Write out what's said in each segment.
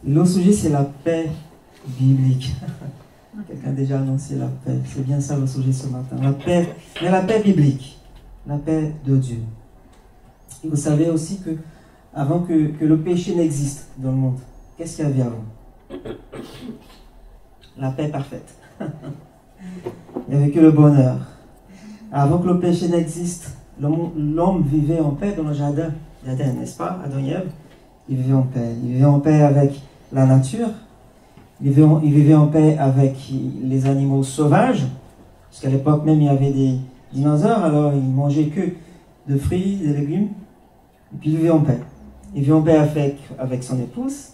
Le sujet, c'est la paix biblique. Quelqu'un a déjà annoncé la paix. C'est bien ça le sujet ce matin. La paix, mais la paix biblique. La paix de Dieu. Et vous savez aussi que avant que le péché n'existe dans le monde, qu'est-ce qu'il y avait avant? La paix parfaite. Il n'y avait que le bonheur. Avant que le péché n'existe, l'homme vivait en paix dans le jardin d'Éden, n'est-ce pas? Adam et Ève, ils vivaient en paix. Ils vivaient en paix avec la nature. Ils vivaient en paix avec les animaux sauvages. Parce qu'à l'époque même, il y avait des dinosaures, alors ils mangeaient que de fruits, des légumes. Et puis ils vivaient en paix. Il vivait en paix avec son épouse.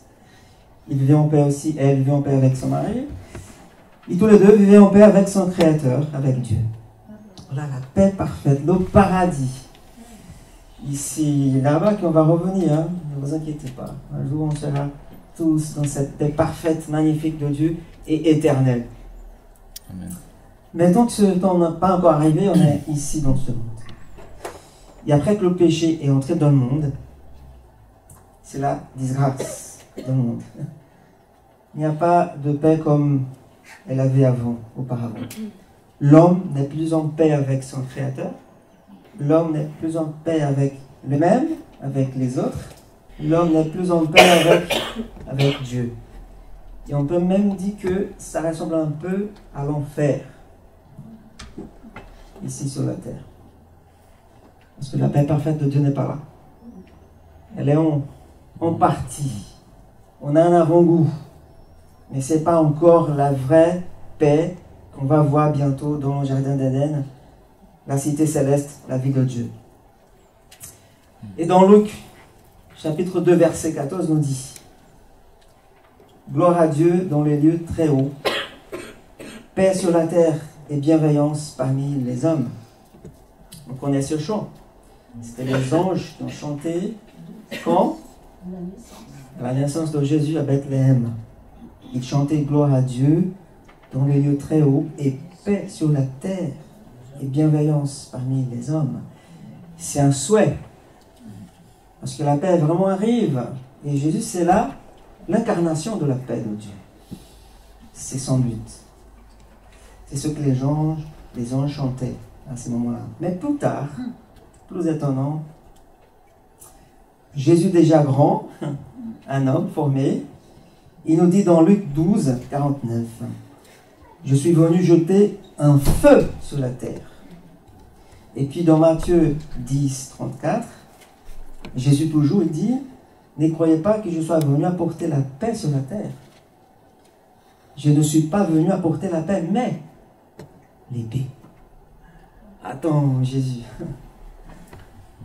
Il vivait en paix aussi, elle vivait en paix avec son mari. Et tous les deux vivaient en paix avec son Créateur, avec Dieu. Voilà la paix parfaite, le paradis. Ici, là-bas qu'on va revenir, hein, ne vous inquiétez pas. Un jour, on sera tous dans cette paix parfaite, magnifique de Dieu et éternelle. Amen. Mais tant que ce temps n'est pas encore arrivé, on est ici dans ce monde. Et après que le péché est entré dans le monde, c'est la disgrâce dans le monde. Il n'y a pas de paix comme elle avait auparavant. L'homme n'est plus en paix avec son Créateur. L'homme n'est plus en paix avec lui-même, avec les autres. L'homme n'est plus en paix avec Dieu. Et on peut même dire que ça ressemble un peu à l'enfer, ici sur la terre. Parce que la paix parfaite de Dieu n'est pas là. Elle est en partie. On a un avant-goût. Mais ce n'est pas encore la vraie paix qu'on va voir bientôt dans le jardin d'Éden, la cité céleste, la vie de Dieu. Et dans Luc, chapitre 2, verset 14, nous dit: gloire à Dieu dans les lieux très hauts, paix sur la terre et bienveillance parmi les hommes. On connaît ce chant. C'était les anges qui ont chanté quand? À la naissance de Jésus à Bethléem. Ils chantaient gloire à Dieu dans les lieux très hauts et paix sur la terre et bienveillance parmi les hommes. C'est un souhait. Parce que la paix vraiment arrive. Et Jésus, c'est là l'incarnation de la paix de Dieu. C'est son but. C'est ce que les anges chantaient à ce moment-là. Mais plus tard, plus étonnant, Jésus déjà grand, un homme formé, il nous dit dans Luc 12, 49, « Je suis venu jeter un feu sur la terre. » Et puis dans Matthieu 10, 34, Jésus toujours, il dit, « Ne croyez pas que je sois venu apporter la paix sur la terre. Je ne suis pas venu apporter la paix, mais l'épée. » Attends, Jésus.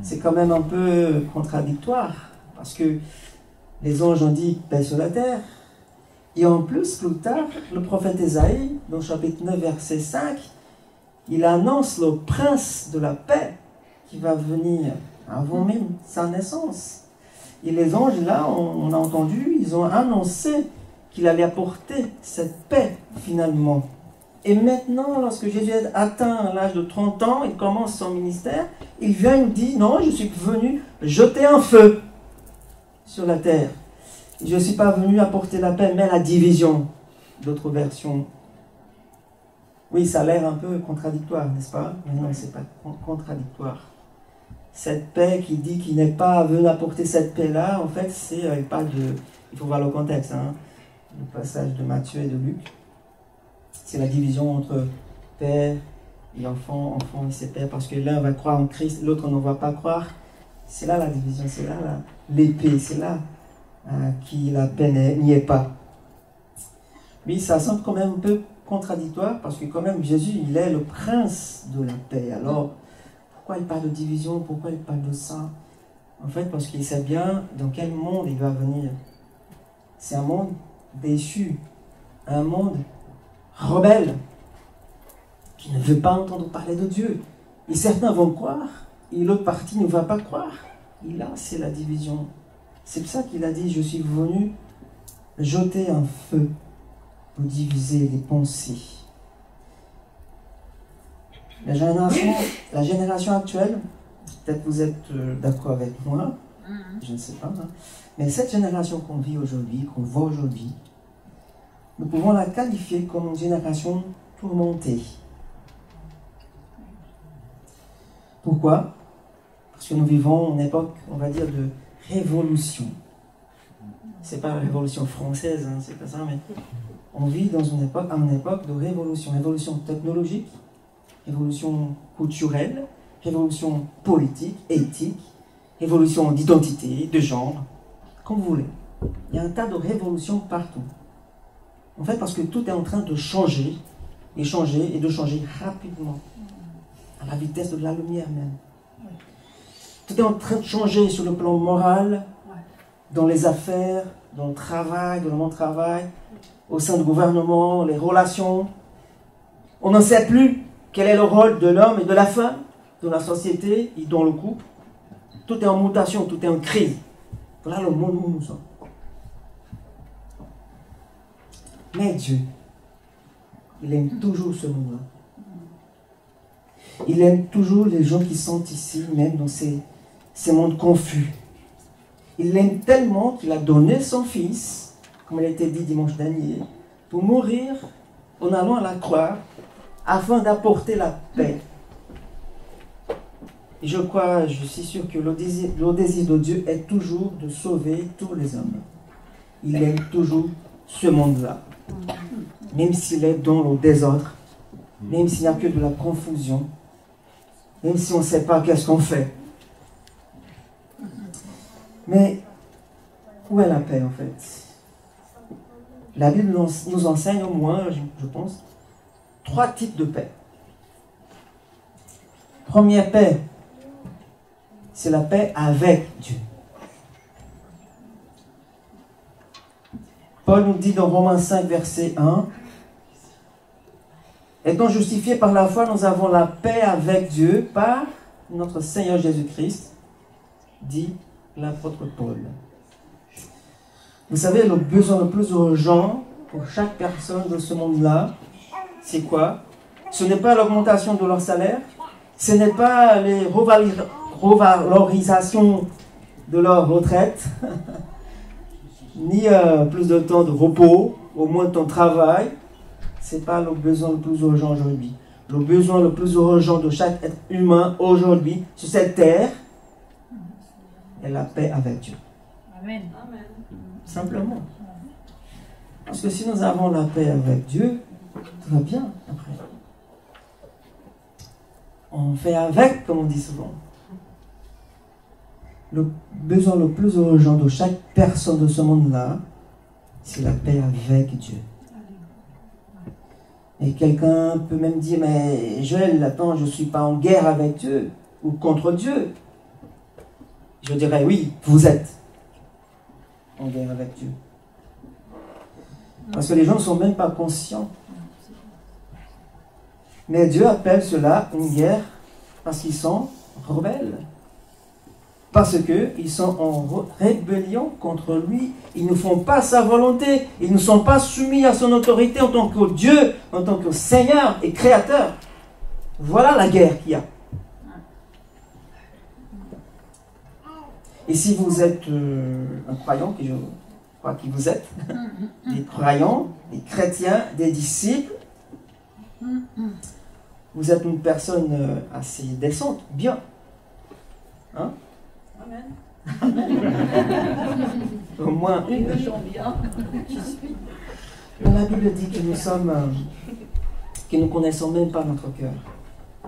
C'est quand même un peu contradictoire, parce que les anges ont dit paix sur la terre. Et en plus, plus tard, le prophète Ésaïe, dans le chapitre 9, verset 5, il annonce le prince de la paix qui va venir avant même sa naissance. Et les anges, là, on a entendu, ils ont annoncé qu'il allait apporter cette paix finalement. Et maintenant, lorsque Jésus atteint l'âge de 30 ans, il commence son ministère, il vient et nous dit, non, je suis venu jeter un feu sur la terre. Je ne suis pas venu apporter la paix, mais la division. D'autres versions. Oui, ça a l'air un peu contradictoire, n'est-ce pas? Mais non, ce n'est pas contradictoire. Cette paix qui dit qu'il n'est pas venu apporter cette paix-là, en fait, il parle de... Il faut voir le contexte, hein, le passage de Matthieu et de Luc. C'est la division entre père et enfant et ses pères, parce que l'un va croire en Christ, l'autre ne va pas croire. C'est là la division, c'est là l'épée, c'est là qui la paix n'y est pas. Oui, ça semble quand même un peu contradictoire, parce que quand même Jésus, il est le prince de la paix. Alors, pourquoi il parle de division? Pourquoi il parle de ça? En fait, parce qu'il sait bien dans quel monde il va venir. C'est un monde déchu, un monde rebelle, qui ne veut pas entendre parler de Dieu. Et certains vont croire, et l'autre partie ne va pas croire. Et là, c'est la division. C'est pour ça qu'il a dit, je suis venu jeter un feu pour diviser les pensées. La génération actuelle, peut-être vous êtes d'accord avec moi, Je ne sais pas. Hein. Mais cette génération qu'on vit aujourd'hui, qu'on voit aujourd'hui, nous pouvons la qualifier comme une génération tourmentée. Pourquoi? Parce que nous vivons une époque, on va dire, de révolution. C'est pas la révolution française, hein, c'est pas ça, mais on vit dans une époque de révolution. Révolution technologique, révolution culturelle, révolution politique, éthique, révolution d'identité, de genre, comme vous voulez. Il y a un tas de révolutions partout. En fait, parce que tout est en train de changer, et de changer rapidement, à la vitesse de la lumière même. Tout est en train de changer sur le plan moral, dans les affaires, dans le travail, dans le monde du travail, au sein du gouvernement, les relations. On n'en sait plus quel est le rôle de l'homme et de la femme dans la société et dans le couple. Tout est en mutation, tout est en crise. Voilà le monde où nous sommes. Mais Dieu, il aime toujours ce monde-là. Il aime toujours les gens qui sont ici, même dans ces mondes confus. Il l'aime tellement qu'il a donné son fils, comme il a été dit dimanche dernier, pour mourir en allant à la croix, afin d'apporter la paix. Et je suis sûr que le désir de Dieu est toujours de sauver tous les hommes. Il aime toujours ce monde-là. Même s'il est dans le désordre, même s'il n'y a que de la confusion, même si on ne sait pas qu'est-ce qu'on fait. Mais où est la paix en fait? La Bible nous enseigne au moins, je pense, 3 types de paix. Première paix, c'est la paix avec Dieu. Paul nous dit dans Romains 5, verset 1, « Étant justifiés par la foi, nous avons la paix avec Dieu par notre Seigneur Jésus-Christ, dit l'apôtre Paul. » Vous savez, le besoin le plus urgent pour chaque personne de ce monde-là, c'est quoi? Ce n'est pas l'augmentation de leur salaire, ce n'est pas les revalorisations de leur retraite, ni plus de temps de repos, au moins de ton travail. Ce n'est pas le besoin le plus urgent aujourd'hui. Le besoin le plus urgent de chaque être humain aujourd'hui, sur cette terre, est la paix avec Dieu. Amen. Simplement. Parce que si nous avons la paix avec Dieu, tout va bien après. On fait avec, comme on dit souvent. Le besoin le plus urgent de chaque personne de ce monde-là, c'est la paix avec Dieu. Et quelqu'un peut même dire, mais Joël, attends, je ne suis pas en guerre avec Dieu ou contre Dieu. Je dirais, oui, vous êtes en guerre avec Dieu. Parce que les gens ne sont même pas conscients. Mais Dieu appelle cela une guerre parce qu'ils sont rebelles. Parce qu'ils sont en rébellion contre lui. Ils ne font pas sa volonté. Ils ne sont pas soumis à son autorité en tant que Dieu, en tant que Seigneur et Créateur. Voilà la guerre qu'il y a. Et si vous êtes un croyant, que je crois que vous êtes, des croyants, des chrétiens, des disciples, vous êtes une personne assez décente, bien. Hein? Amen. Au moins une. La Bible dit que nous sommes, que nous ne connaissons même pas notre cœur.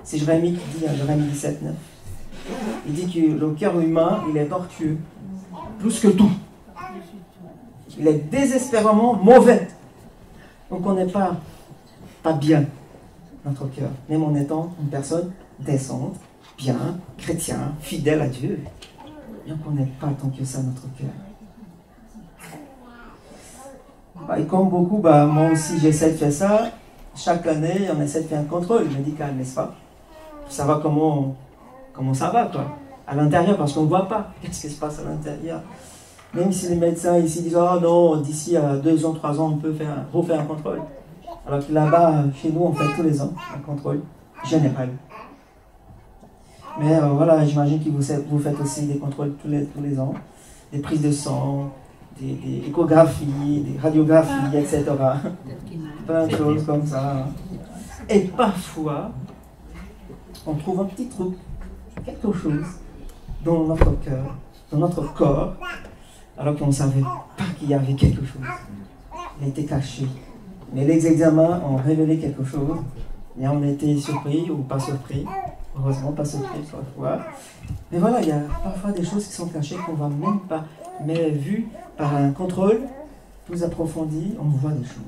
C'est Jérémie qui dit, Jérémie 17, 9. Il dit que le cœur humain, il est tortueux, plus que tout. Il est désespérément mauvais. Donc on n'est pas bien notre cœur, même en étant une personne décente, bien, chrétien, fidèle à Dieu. Donc on n'est pas tant que ça notre cœur. Et comme beaucoup, moi aussi j'essaie de faire ça. Chaque année, on essaie de faire un contrôle médical, n'est-ce pas? Pour savoir comment ça va, quoi. À l'intérieur, parce qu'on ne voit pas qu'est-ce qui se passe à l'intérieur. Même si les médecins ici disent, oh non, d'ici à 2 ans, 3 ans, on peut refaire un contrôle. Alors que là-bas, chez nous, on fait tous les ans un contrôle général. Mais voilà, j'imagine que vous faites aussi des contrôles tous les ans, des prises de sang, des échographies, des radiographies, etc. Plein de choses comme ça. Et parfois, on trouve un petit truc, quelque chose dans notre cœur, dans notre corps, alors qu'on ne savait pas qu'il y avait quelque chose. Il était caché. Mais les examens ont révélé quelque chose. Et on a été surpris ou pas surpris. Heureusement, pas surpris parfois. Mais voilà, il y a parfois des choses qui sont cachées qu'on ne voit même pas. Mais vu par un contrôle plus approfondi, on voit des choses.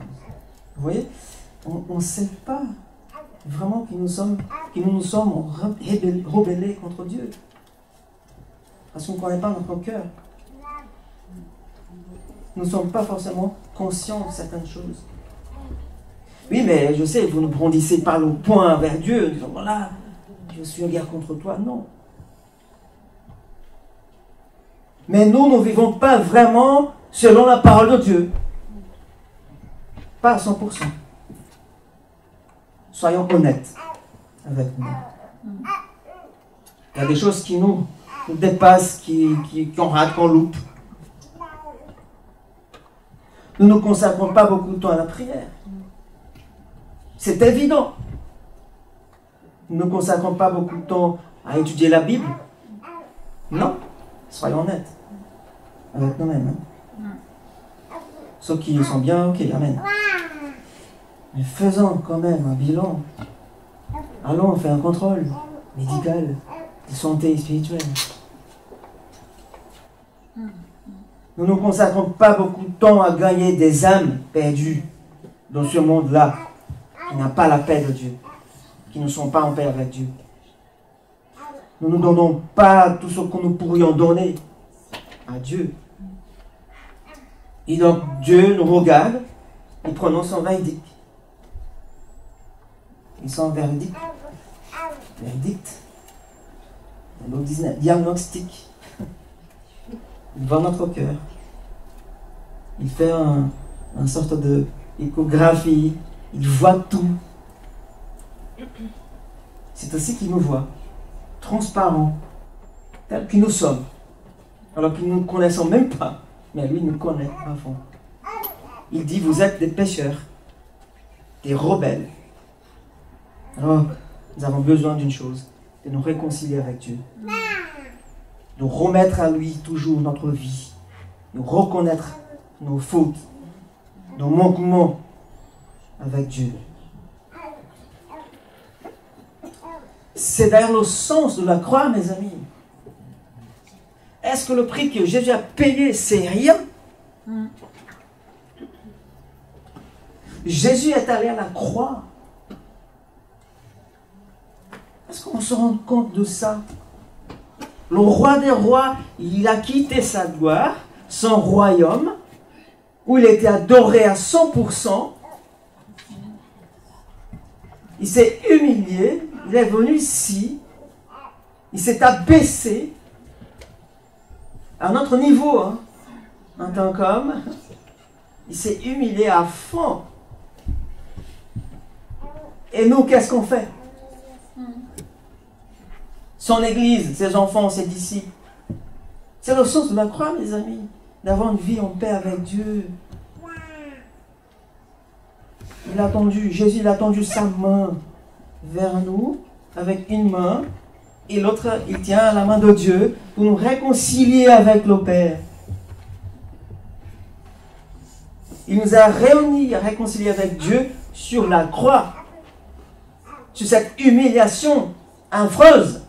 Vous voyez, on ne sait pas vraiment que nous nous sommes rebellés contre Dieu. Parce qu'on ne connaît pas notre cœur. Nous ne sommes pas forcément conscients de certaines choses. Oui, mais je sais, vous ne brandissez pas le poing vers Dieu, en disant, voilà, je suis en guerre contre toi. Non. Mais nous ne vivons pas vraiment selon la parole de Dieu. Pas à 100%. Soyons honnêtes avec nous. Il y a des choses qui nous dépassent, qu'on rate, qu'on loupe. Nous ne consacrons pas beaucoup de temps à la prière. C'est évident. Nous ne consacrons pas beaucoup de temps à étudier la Bible. Non. Soyons honnêtes avec nous-mêmes. Ceux qui sont bien, ok, amen. Mais faisons quand même un bilan. Allons faire un contrôle médical de santé spirituelle. Nous ne consacrons pas beaucoup de temps à gagner des âmes perdues dans ce monde-là, qui n'a pas la paix de Dieu, qui ne sont pas en paix avec Dieu. Nous ne donnons pas tout ce que nous pourrions donner à Dieu. Et donc Dieu nous regarde et prononce son verdict. Et son verdict, diagnostic, il voit notre cœur. Il fait une sorte de échographie. Il voit tout. C'est aussi qu'il nous voit, transparent, tel que nous sommes. Alors que nous ne connaissons même pas. Mais lui nous connaît à fond. Il dit, vous êtes des pécheurs, des rebelles. Alors, nous avons besoin d'une chose, de nous réconcilier avec Dieu. De remettre à lui toujours notre vie. De reconnaître nos fautes, nos manquements avec Dieu. C'est d'ailleurs le sens de la croix, mes amis. Est-ce que le prix que Jésus a payé, c'est rien? Jésus est allé à la croix. Est-ce qu'on se rend compte de ça? Le roi des rois, il a quitté sa gloire, son royaume, où il était adoré à 100%. Il s'est humilié, il est venu ici, il s'est abaissé à notre niveau, hein, en tant qu'homme. Il s'est humilié à fond. Et nous, qu'est-ce qu'on fait? Son église, ses enfants, ses disciples. C'est le sens de la croix, mes amis, d'avoir une vie en paix avec Dieu. Jésus il a tendu sa main vers nous, avec une main, et l'autre, il tient à la main de Dieu pour nous réconcilier avec le Père. Il nous a réunis à réconcilier avec Dieu sur la croix, sur cette humiliation affreuse.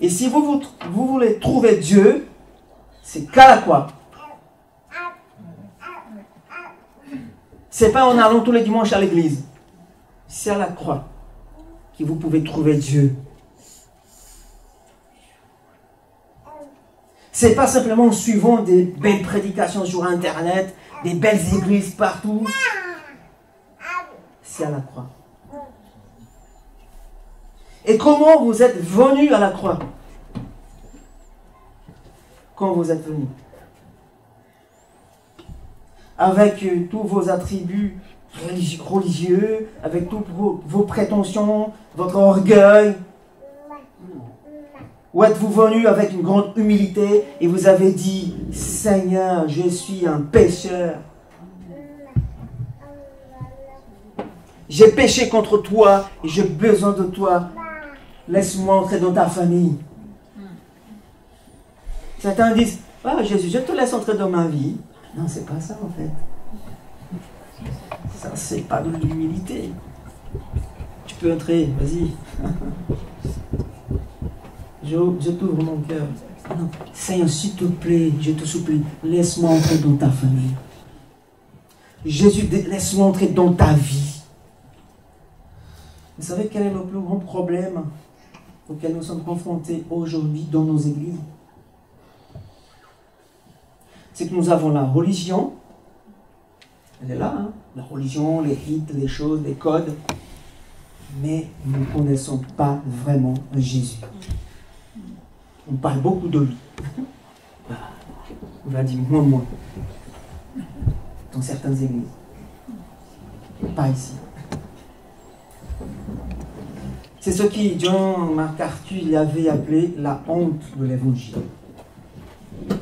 Et si vous voulez trouver Dieu, c'est qu'à la croix. C'est pas en allant tous les dimanches à l'église. C'est à la croix que vous pouvez trouver Dieu. C'est pas simplement en suivant des belles prédications sur Internet, des belles églises partout. C'est à la croix. Et comment vous êtes venu à la croix? Quand vous êtes venu? Avec tous vos attributs religieux, avec toutes vos prétentions, votre orgueil? Ou êtes-vous venu avec une grande humilité et vous avez dit, Seigneur, je suis un pécheur. J'ai péché contre toi et j'ai besoin de toi. Laisse-moi entrer dans ta famille. Certains disent, ah Jésus, je te laisse entrer dans ma vie. Non, c'est pas ça en fait. Ça, c'est pas de l'humilité. Tu peux entrer, vas-y. Je t'ouvre mon cœur. Non, Seigneur, s'il te plaît, je te supplie, laisse-moi entrer dans ta famille. Jésus, laisse-moi entrer dans ta vie. Vous savez quel est le plus grand problème auquel nous sommes confrontés aujourd'hui dans nos églises? C'est que nous avons la religion. Elle est là, hein? La religion, les rites, les choses, les codes. Mais nous ne connaissons pas vraiment Jésus. On parle beaucoup de lui. On va dire moins. Dans certaines églises. Pas ici. C'est ce qui, John MacArthur, il avait appelé la honte de l'évangile.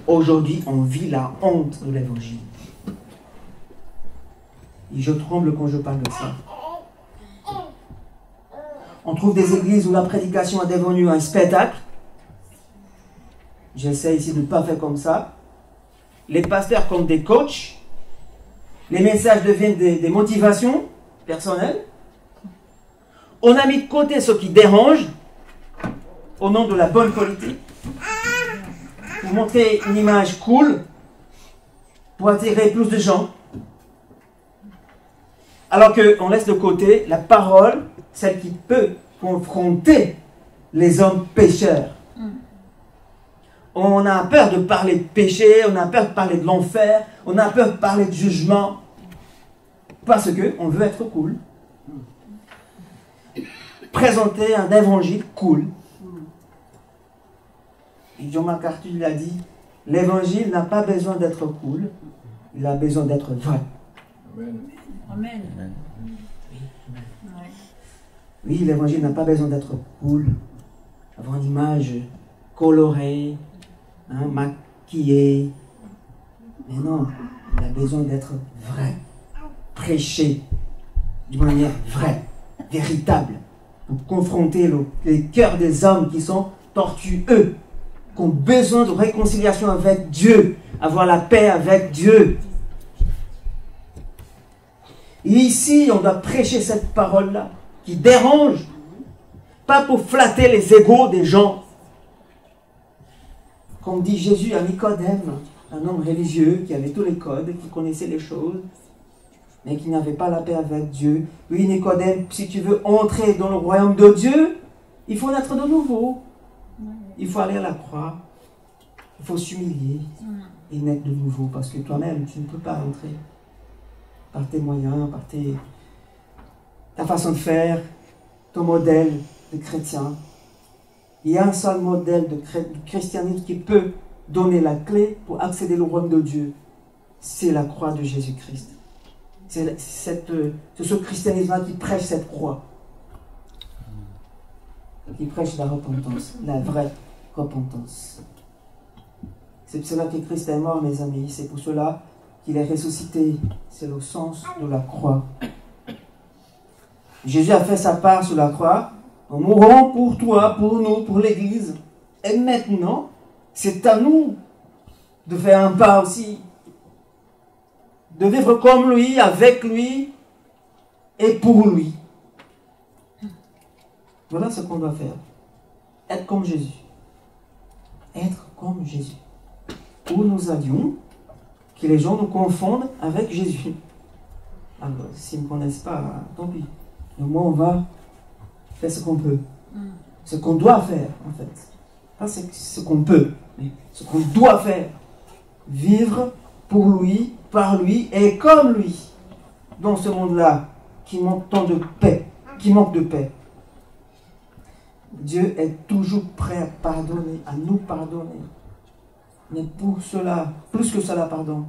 Aujourd'hui, on vit la honte de l'évangile. Et je tremble quand je parle de ça. On trouve des églises où la prédication est devenue un spectacle. J'essaie ici de ne pas faire comme ça. Les pasteurs comme des coachs. Les messages deviennent des motivations personnelles. On a mis de côté ce qui dérange au nom de la bonne politique. Pour montrer une image cool. Pour attirer plus de gens. Alors qu'on laisse de côté la parole, celle qui peut confronter les hommes pécheurs. On a peur de parler de péché, on a peur de parler de l'enfer, on a peur de parler de jugement. Parce qu'on veut être cool. Présenter un évangile cool. Et John MacArthur il a dit, l'évangile n'a pas besoin d'être cool, il a besoin d'être vrai. Amen. Oui, l'évangile n'a pas besoin d'être cool, avoir une image colorée, hein, maquillée. Mais non, il a besoin d'être vrai, prêché d'une manière vraie, véritable, pour confronter les cœurs des hommes qui sont tortueux, qui ont besoin de réconciliation avec Dieu, avoir la paix avec Dieu. Et ici, on doit prêcher cette parole-là, qui dérange, pas pour flatter les égos des gens. Comme dit Jésus à Nicodème, un homme religieux qui avait tous les codes, qui connaissait les choses, mais qui n'avait pas la paix avec Dieu. Oui, Nicodème, si tu veux entrer dans le royaume de Dieu, il faut naître de nouveau. Il faut aller à la croix. Il faut s'humilier et naître de nouveau, parce que toi-même, tu ne peux pas entrer. Par tes moyens, par ta façon de faire, ton modèle de chrétien. Il y a un seul modèle de christianisme qui peut donner la clé pour accéder au royaume de Dieu. C'est la croix de Jésus-Christ. C'est ce christianisme-là qui prêche cette croix. Qui prêche la repentance, la vraie repentance. C'est pour cela que Christ est mort, mes amis. C'est pour cela qu'il est ressuscité. C'est le sens de la croix. Jésus a fait sa part sur la croix en mourant pour toi, pour nous, pour l'Église. Et maintenant, c'est à nous de faire un pas aussi. De vivre comme lui, avec lui et pour lui. Voilà ce qu'on doit faire. Être comme Jésus. Être comme Jésus. Où nous allions, que les gens nous confondent avec Jésus. Alors, s'ils ne me connaissent pas, tant pis. Mais moi, on va faire ce qu'on peut. Ce qu'on doit faire, en fait. Pas ce qu'on peut, mais ce qu'on doit faire. Vivre pour lui, par lui et comme lui. Dans ce monde-là, qui manque tant de paix, qui manque de paix. Dieu est toujours prêt à pardonner, à nous pardonner. Mais pour cela, plus que cela, pardon,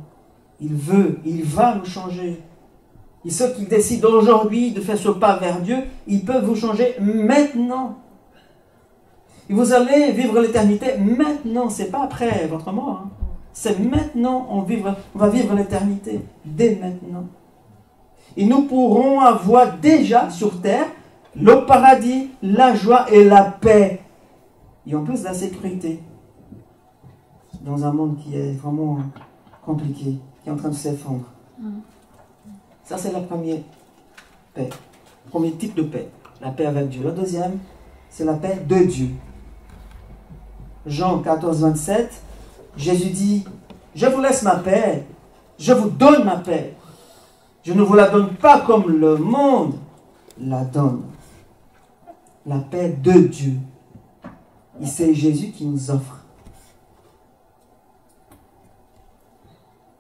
il va nous changer. Et ceux qui décident aujourd'hui de faire ce pas vers Dieu, ils peuvent vous changer maintenant. Et vous allez vivre l'éternité maintenant, c'est pas après votre mort. Hein. C'est maintenant, on va vivre l'éternité, dès maintenant. Et nous pourrons avoir déjà sur terre le paradis, la joie et la paix. Et en plus la sécurité. Dans un monde qui est vraiment compliqué, qui est en train de s'effondrer. Ça, c'est la première paix. Le premier type de paix. La paix avec Dieu. La deuxième, c'est la paix de Dieu. Jean 14, 27, Jésus dit, « Je vous laisse ma paix, je vous donne ma paix. Je ne vous la donne pas comme le monde la donne. » La paix de Dieu. Et c'est Jésus qui nous offre.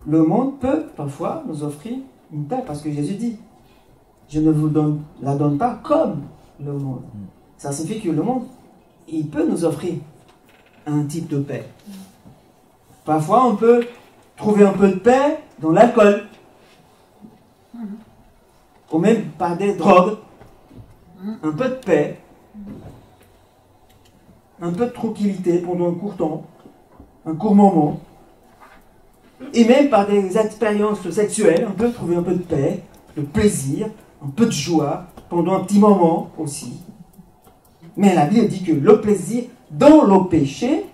Le monde peut parfois nous offrir une paix parce que Jésus dit, je ne vous la donne pas comme le monde. Ça signifie que le monde, il peut nous offrir un type de paix. Parfois, on peut trouver un peu de paix dans l'alcool. Ou même par des drogues. Un peu de paix. Un peu de tranquillité pendant un court temps. Un court moment. Et même par des expériences sexuelles, on peut trouver un peu de paix, de plaisir, un peu de joie, pendant un petit moment aussi. Mais la Bible dit que le plaisir dans le péché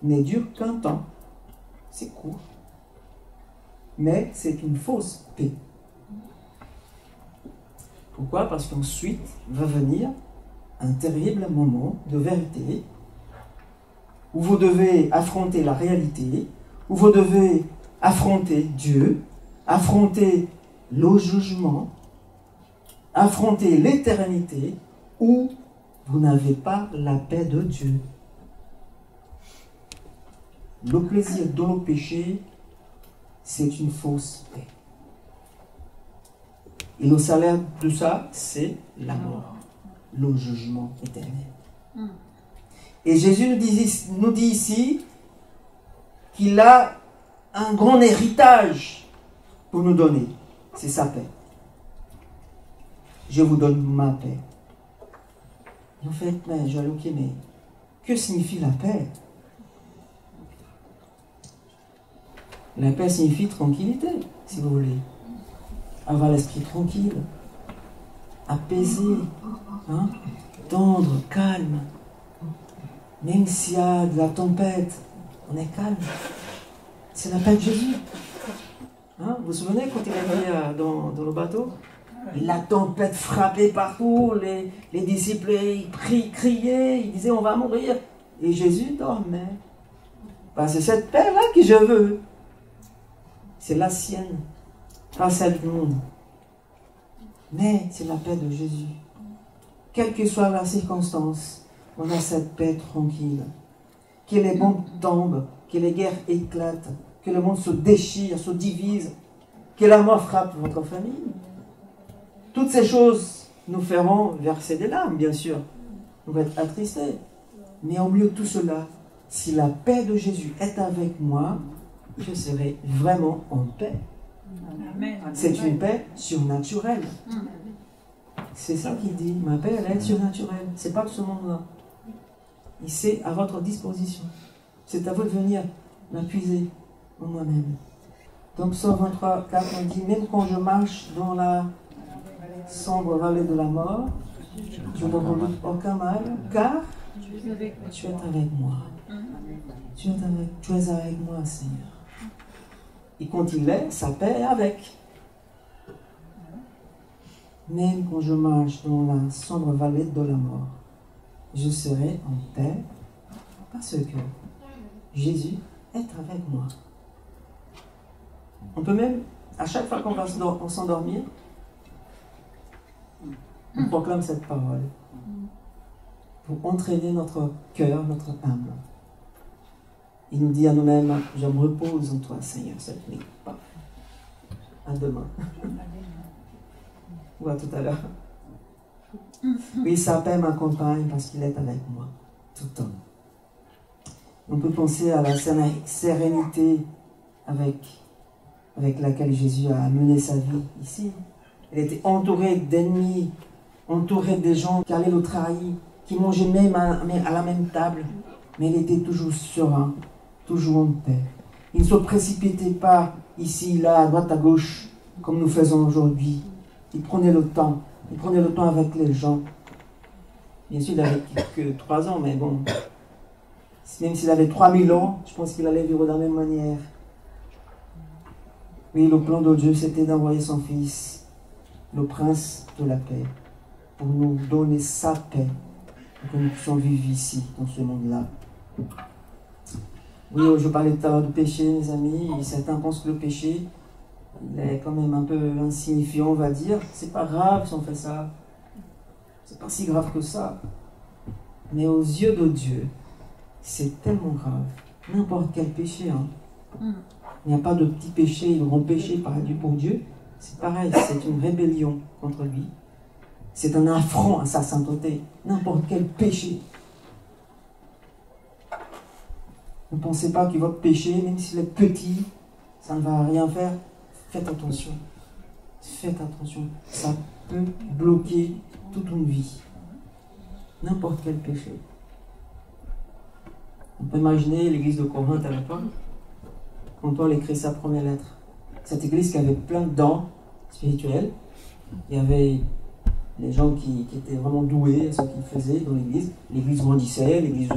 ne dure qu'un temps. C'est court. Mais c'est une fausse paix. Pourquoi? Parce qu'ensuite va venir un terrible moment de vérité où vous devez affronter la réalité, où vous devez affronter Dieu, affronter le jugement, affronter l'éternité, où vous n'avez pas la paix de Dieu. Le plaisir dans le péché, c'est une fausse paix. Et le salaire de ça, c'est la mort, le jugement éternel. Et Jésus nous dit ici qu'il a un grand héritage pour nous donner. C'est sa paix. Je vous donne ma paix. En fait, mais que signifie la paix? La paix signifie tranquillité, si vous voulez. Avoir l'esprit tranquille, apaisé, hein? Tendre, calme. Même s'il y a de la tempête, on est calme. C'est la paix de Jésus. Hein? Vous vous souvenez quand il était dans le bateau? La tempête frappait partout, les disciples ils criaient, ils disaient on va mourir. Et Jésus dormait. Ben, c'est cette paix-là que je veux. C'est la sienne, pas celle du monde. Mais c'est la paix de Jésus. Quelle que soit la circonstance, on a cette paix tranquille. Que les bombes tombent, que les guerres éclatent, que le monde se déchire, se divise, que la mort frappe votre famille. Toutes ces choses nous feront verser des larmes, bien sûr. On va être attristés. Mais au milieu de tout cela, si la paix de Jésus est avec moi, je serai vraiment en paix. C'est une paix surnaturelle. C'est ça qu'il dit. Ma paix, elle est surnaturelle. C'est pas de ce monde-là. Et c'est à votre disposition. C'est à vous de venir m'appuyer en moi-même. Donc, Psaume 23, 4, on dit, même quand je marche dans la sombre vallée de la mort, je ne redoute aucun mal, car tu es avec moi. Tu es avec moi, Seigneur. Et quand il est, sa paix est avec. Même quand je marche dans la sombre vallée de la mort, je serai en paix parce que Jésus est avec moi. On peut même, à chaque fois qu'on va s'endormir, on proclame cette parole pour entraîner notre cœur, notre âme. Il nous dit à nous-mêmes, je me repose en toi, Seigneur, cette nuit. À demain. Ou à tout à l'heure. Oui, sa paix m'accompagne parce qu'il est avec moi tout le temps. On peut penser à la sérénité avec avec laquelle Jésus a mené sa vie ici. Il était entouré d'ennemis, entouré des gens qui allaient le trahir, qui mangeaient même à la même table. Mais il était toujours serein, toujours en paix. Il ne se précipitait pas ici, là, à droite, à gauche, comme nous faisons aujourd'hui. Il prenait le temps. Il prenait le temps avec les gens. Bien sûr, il n'avait que 3 ans, mais bon. Même s'il avait 3000 ans, je pense qu'il allait vivre de la même manière. Oui, le plan de Dieu, c'était d'envoyer son Fils, le prince de la paix, pour nous donner sa paix, pour que nous puissions vivre ici, dans ce monde-là. Oui, je parlais tout à l'heure du péché, mes amis. Certains pensent que le péché, il est quand même un peu insignifiant, on va dire. C'est pas grave si on fait ça. C'est pas si grave que ça. Mais aux yeux de Dieu, c'est tellement grave. N'importe quel péché. Il n'y a pas de petit péché, de grand péché pour Dieu. C'est pareil, c'est une rébellion contre lui. C'est un affront à sa sainteté. N'importe quel péché. Ne pensez pas que votre péché, même s'il est petit, ça ne va rien faire. Faites attention. Faites attention. Ça peut bloquer toute une vie. N'importe quel péché. On peut imaginer l'église de Corinthe à l'époque, quand Paul écrit sa première lettre. Cette église qui avait plein de dons spirituels. Il y avait les gens qui étaient vraiment doués à ce qu'ils faisaient dans l'église. L'église grandissait, l'église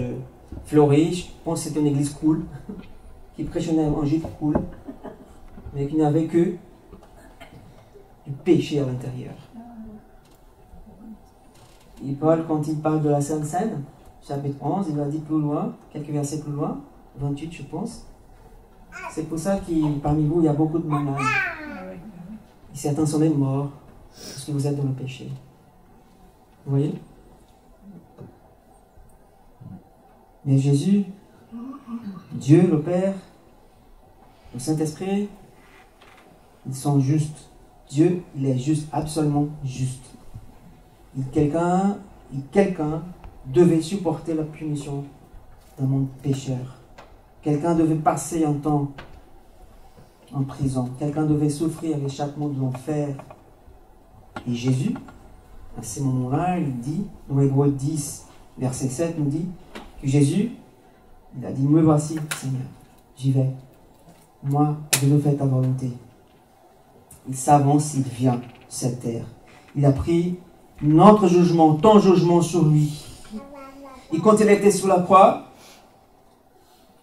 fleurit. Je pense que c'était une église cool, qui prêchait un évangile cool, mais qui n'avait que du péché à l'intérieur. Et Paul, quand il parle de la Sainte Seine, chapitre 11, il va dire plus loin, quelques versets plus loin, 28 je pense. C'est pour ça que parmi vous, il y a beaucoup de malades. Et certains sont même morts, parce que vous êtes dans le péché. Vous voyez? Mais Jésus, Dieu le Père, le Saint-Esprit, ils sont justes. Dieu, il est juste, absolument juste. Quelqu'un devait supporter la punition d'un monde pécheur. Quelqu'un devait passer un temps en prison. Quelqu'un devait souffrir l'échappement de l'enfer. Et Jésus, à ce moment-là, il dit, dans Hébreux 10, verset 7, nous dit que Jésus, il a dit, me voici, Seigneur, j'y vais. Moi, je veux faire ta volonté. Il s'avance, il vient sur cette terre. Il a pris notre jugement, ton jugement sur lui. Et quand il était sur la croix,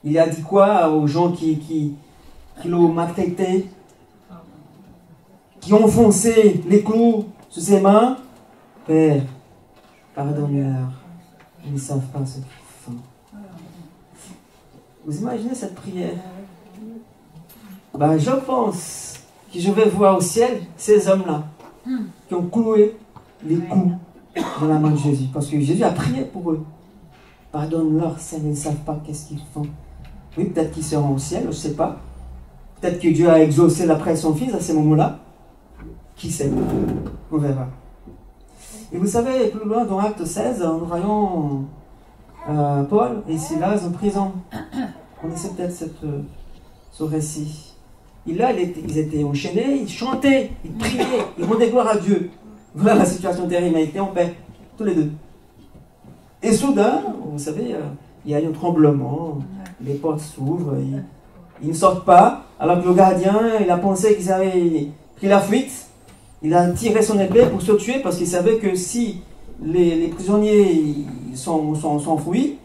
il a dit quoi aux gens qui l'ont maltraité, qui ont foncé les clous sur ses mains? Père, pardonne-leur, ils ne savent pas ce qu'ils font. Vous imaginez cette prière? Ben, je pense que je vais voir au ciel ces hommes-là qui ont cloué les coups dans la main de Jésus. Parce que Jésus a prié pour eux. Pardonne-leur, Seigneur, ils ne savent pas qu'est-ce qu'ils font. Oui, peut-être qu'ils seront au ciel, je ne sais pas. Peut-être que Dieu a exaucé la prière de son Fils à ces moments-là. Qui sait? On verra. Et vous savez, plus loin dans Acte 16, nous voyons Paul et Silas en prison. Vous connaissez peut-être ce récit. Et là, ils étaient enchaînés, ils chantaient, ils priaient, ils rendaient gloire à Dieu. Voilà la situation terrible, ils étaient en paix, tous les deux. Et soudain, vous savez, il y a eu un tremblement, les portes s'ouvrent, ils ne sortent pas, alors que le gardien, il a pensé qu'ils avaient pris la fuite. Il a tiré son épée pour se tuer parce qu'il savait que si les prisonniers s'enfuient,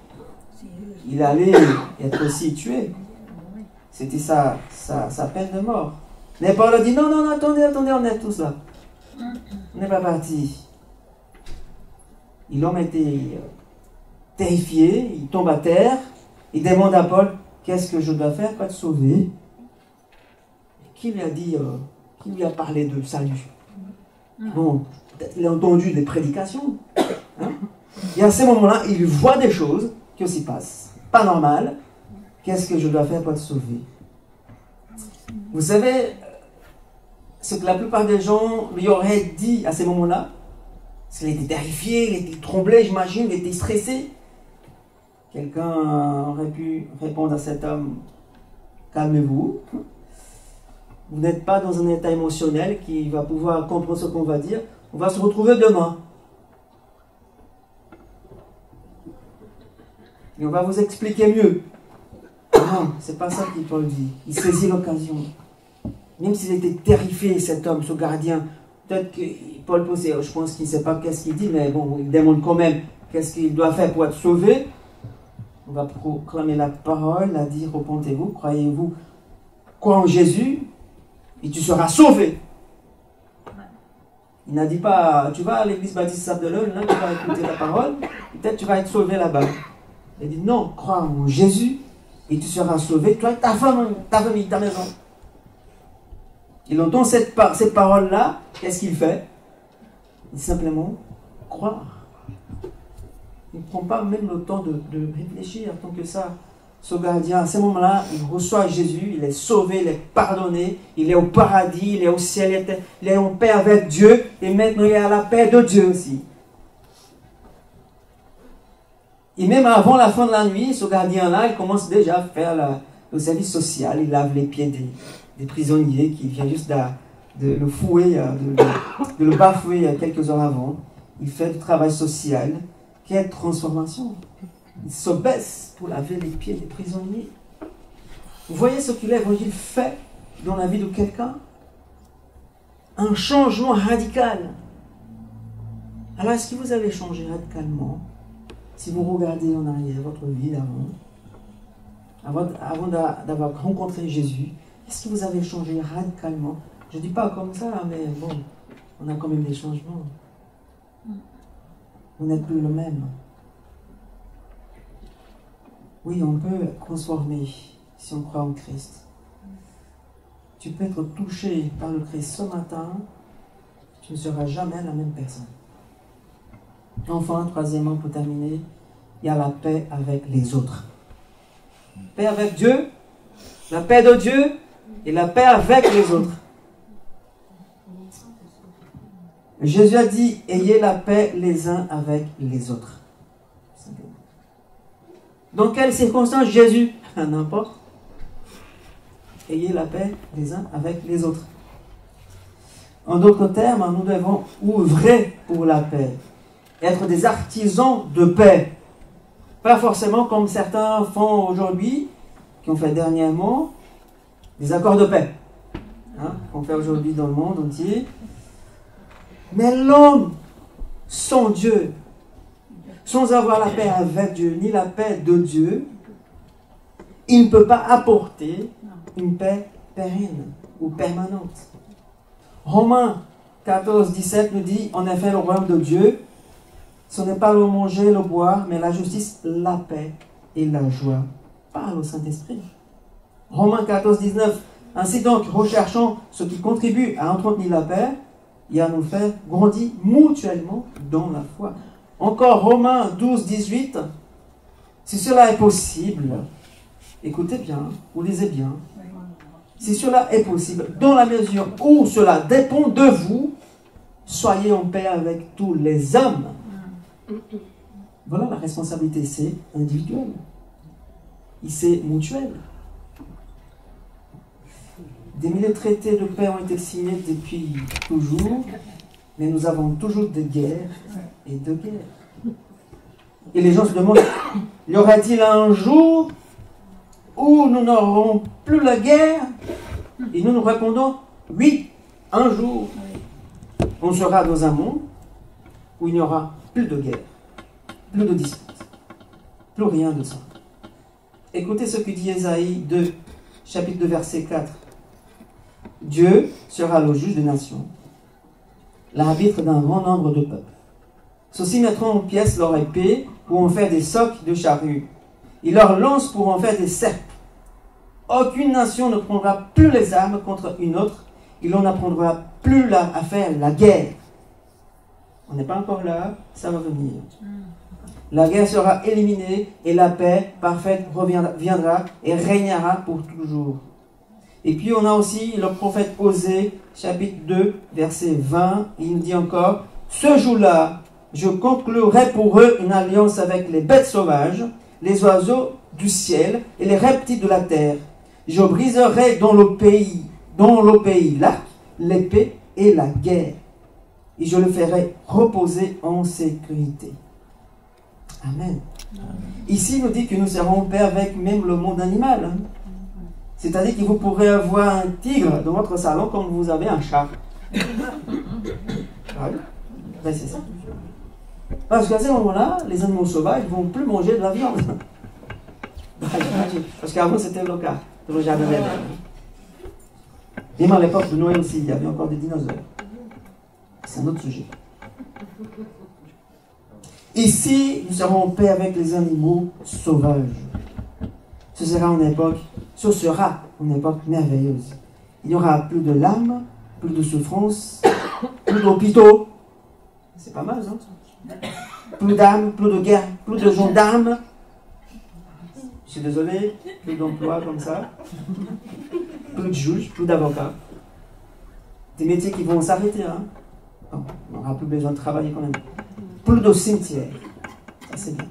il allait être aussi tué. C'était sa peine de mort. Mais Paul a dit non, non, attendez, on est tous là. On n'est pas parti. Et l'homme était terrifié, il tombe à terre, il demande à Paul, qu'est-ce que je dois faire pour te sauver? Qui lui a dit, qui lui a parlé de salut? Bon, peut-être qu'il a entendu des prédications. Hein? Et à ce moment-là, il voit des choses qui s'y passent. Pas normal. Qu'est-ce que je dois faire pour te sauver? Vous savez, ce que la plupart des gens lui auraient dit à ces moments-là, parce qu'il était terrifié, il était tremblé, j'imagine, il était stressé. Quelqu'un aurait pu répondre à cet homme, calmez-vous. vous n'êtes pas dans un état émotionnel qui va pouvoir comprendre ce qu'on va dire, on va se retrouver demain. Et on va vous expliquer mieux. Non, c'est pas ça que Paul dit. Il saisit l'occasion. Même s'il était terrifié, cet homme, ce gardien, peut-être que Paul posait, je pense qu'il ne sait pas qu'est-ce qu'il dit, mais bon, il demande quand même qu'est-ce qu'il doit faire pour être sauvé. On va proclamer la parole, la dire, repentez-vous, croyez-vous, crois en Jésus, et tu seras sauvé. Il n'a dit pas, tu vas à l'église baptiste Sable-de-l'Eule, là, tu vas écouter la parole, peut-être tu vas être sauvé là-bas. Il dit, non, crois en Jésus, et tu seras sauvé, toi, ta femme, ta famille, ta maison. Il entend cette parole-là, qu'est-ce qu'il fait? Il simplement croire. Il ne prend pas même le temps de réfléchir tant que ça. Ce gardien, à ce moment-là, il reçoit Jésus, il est sauvé, il est pardonné, il est au paradis, il est au ciel, il est en paix avec Dieu, et maintenant il est à la paix de Dieu aussi. Et même avant la fin de la nuit, ce gardien-là, il commence déjà à faire le service social, il lave les pieds des prisonniers qui viennent juste de le fouer, de le bafouer quelques heures avant. Il fait du travail social. Quelle transformation! Il se baisse pour laver les pieds des prisonniers. Vous voyez ce que l'évangile fait dans la vie de quelqu'un? Un changement radical. Alors, est-ce que vous avez changé radicalement si vous regardez en arrière votre vie avant d'avoir rencontré Jésus? Est-ce que vous avez changé radicalement? Je ne dis pas comme ça, mais bon, on a quand même des changements. Vous n'êtes plus le même. Oui, on peut être transformé si on croit en Christ. Tu peux être touché par le Christ ce matin, tu ne seras jamais la même personne. Enfin, troisièmement, pour terminer, il y a la paix avec les autres. Paix avec Dieu, la paix de Dieu et la paix avec les autres. Jésus a dit, ayez la paix les uns avec les autres. Dans quelles circonstances Jésus? N'importe. Ayez la paix les uns avec les autres. En d'autres termes, nous devons œuvrer pour la paix. Être des artisans de paix. Pas forcément comme certains font aujourd'hui, qui ont fait dernièrement, des accords de paix. Qu'on fait aujourd'hui dans le monde entier. Mais l'homme, sans Dieu, sans avoir la paix avec Dieu, ni la paix de Dieu, il ne peut pas apporter une paix pérenne ou permanente. Romains 14, 17 nous dit, en effet, le royaume de Dieu, ce n'est pas le manger, le boire, mais la justice, la paix et la joie par le Saint-Esprit. Romains 14, 19, ainsi donc, recherchons ce qui contribue à entretenir la paix et à nous faire grandir mutuellement dans la foi. Encore Romains 12, 18, si cela est possible, écoutez bien, vous lisez bien, si cela est possible, dans la mesure où cela dépend de vous, soyez en paix avec tous les hommes. Voilà, la responsabilité, c'est individuel. Et c'est mutuel. Des milliers de traités de paix ont été signés depuis toujours, mais nous avons toujours des guerres et de guerres. Et les gens se demandent, y aura-t-il un jour où nous n'aurons plus la guerre? Et nous répondons, oui, un jour, on sera dans un monde où il n'y aura plus de guerre, plus de disputes, plus rien de ça. Écoutez ce que dit Ésaïe 2, chapitre 2, verset 4. Dieu sera le juge des nations, l'arbitre d'un grand nombre de peuples. Ceux-ci mettront en pièces leur épée pour en faire des socs de charrues, et leurs lances pour en faire des serpes. Aucune nation ne prendra plus les armes contre une autre, et l'on n'apprendra plus à faire la guerre. On n'est pas encore là, ça va venir. La guerre sera éliminée et la paix parfaite viendra et régnera pour toujours. Et puis on a aussi le prophète Osée, chapitre 2, verset 20, il nous dit encore, ce jour-là, je conclurai pour eux une alliance avec les bêtes sauvages, les oiseaux du ciel et les reptiles de la terre. Je briserai dans le pays dans le pays là, l'épée et la guerre. Et je le ferai reposer en sécurité. Amen. Ici, il nous dit que nous serons paix avec même le monde animal. Hein. C'est-à-dire que vous pourrez avoir un tigre dans votre salon comme vous avez un chat. Ouais. Ben, c'est ça. Parce qu'à ce moment-là, les animaux sauvages ne vont plus manger de la viande. Parce qu'avant, c'était le cas. Le jardin d'Éden. Même à l'époque de Noé aussi, il y avait encore des dinosaures. C'est un autre sujet. Ici, nous serons en paix avec les animaux sauvages. Ce sera une époque merveilleuse. Il n'y aura plus de larmes, plus de souffrance, plus d'hôpitaux. C'est pas mal, non? Plus d'armes, plus de guerre, plus de gendarmes. Je suis désolé, plus d'emplois comme ça. Plus de juges, plus d'avocats. Des métiers qui vont s'arrêter. Hein? Bon, on n'aura plus besoin de travailler quand même. Plus de cimetières. Ça, c'est bien.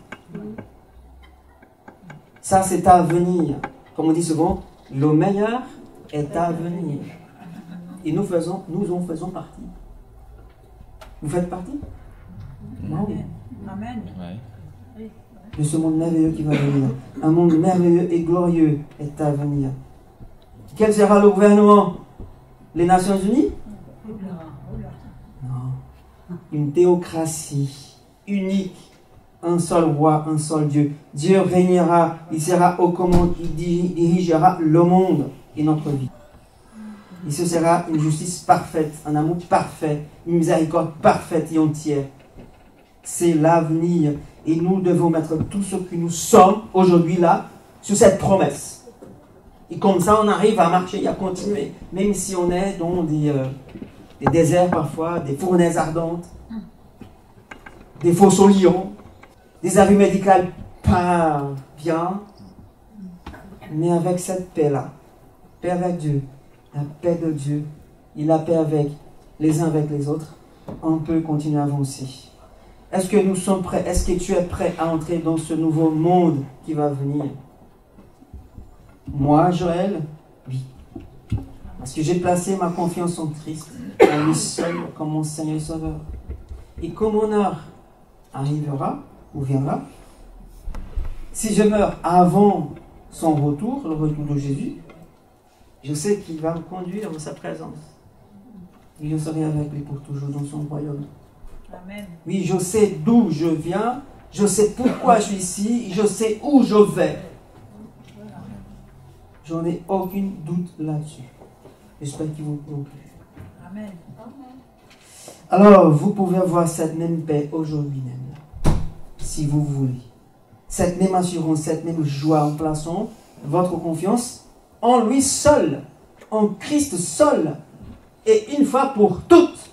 Ça, c'est à venir. Comme on dit souvent, le meilleur est à venir. Et nous en faisons partie. Vous faites partie? Non. Amen. De ce monde merveilleux qui va venir. Un monde merveilleux et glorieux est à venir. Quel sera le gouvernement? Les Nations Unies? Non. Une théocratie unique. Un seul roi, un seul Dieu. Dieu régnera, il sera aux commandes, il dirigera le monde et notre vie. Et ce sera une justice parfaite, un amour parfait, une miséricorde parfaite et entière. C'est l'avenir. Et nous devons mettre tout ce que nous sommes aujourd'hui là sur cette promesse. Et comme ça, on arrive à marcher et à continuer. Même si on est dans des déserts parfois, des fournaises ardentes, des fosses aux lions, des avis médicaux pas bien, mais avec cette paix-là, paix avec Dieu, la paix de Dieu et la paix avec les uns avec les autres, on peut continuer à avancer. Est-ce que nous sommes prêts? Est-ce que tu es prêt à entrer dans ce nouveau monde qui va venir? Moi, Joël, oui. Parce que j'ai placé ma confiance en Christ, en lui seul comme mon Seigneur et Sauveur. Et comme mon heure arrivera, ou viendra, si je meurs avant son retour, le retour de Jésus, je sais qu'il va me conduire dans sa présence. Et je serai avec lui pour toujours dans son royaume. Amen. Oui, je sais d'où je viens, je sais pourquoi je suis ici, je sais où je vais. J'en ai aucun doute là-dessus. J'espère qu'ils vont non plus. Amen. Alors, vous pouvez avoir cette même paix aujourd'hui même, si vous voulez. Cette même assurance, cette même joie en plaçant votre confiance en lui seul, en Christ seul, et une fois pour toutes.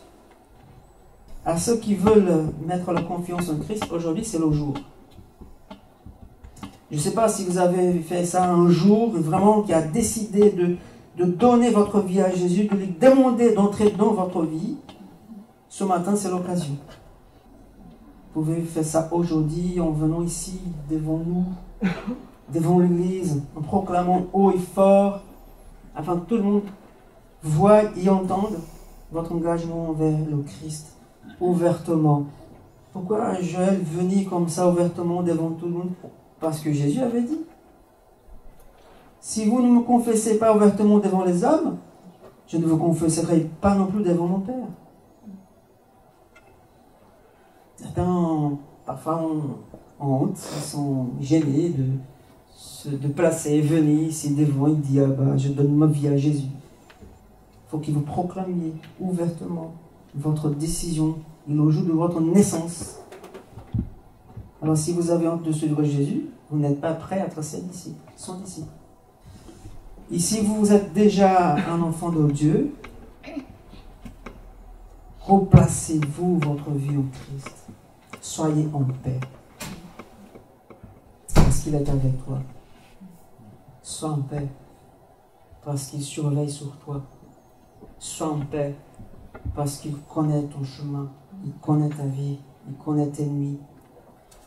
À ceux qui veulent mettre leur confiance en Christ, aujourd'hui c'est le jour. Je ne sais pas si vous avez fait ça un jour, vraiment qui a décidé de donner votre vie à Jésus, de lui demander d'entrer dans votre vie. Ce matin, c'est l'occasion. Vous pouvez faire ça aujourd'hui en venant ici, devant nous, devant l'Église, en proclamant haut et fort, afin que tout le monde voie et entende votre engagement envers le Christ, ouvertement. Pourquoi Joël venait comme ça ouvertement devant tout le monde? Parce que Jésus avait dit, si vous ne me confessez pas ouvertement devant les hommes, je ne vous confesserai pas non plus devant mon Père. Certains, parfois, ont honte, ils sont gênés de placer, venir ici devant et dire, je donne ma vie à Jésus. Il faut que vous proclamiez ouvertement votre décision et le jour de votre naissance. Alors si vous avez honte de suivre Jésus, vous n'êtes pas prêt à être ses disciples, son disciple. Et si vous êtes déjà un enfant de Dieu, replacez-vous votre vie en Christ. Soyez en paix. Parce qu'il est avec toi. Sois en paix. Parce qu'il surveille sur toi. Sois en paix. Parce qu'il connaît ton chemin. Il connaît ta vie. Il connaît tes nuits.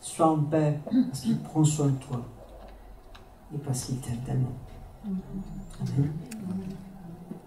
Sois en paix. Parce qu'il prend soin de toi. Et parce qu'il t'aime tellement. Amen.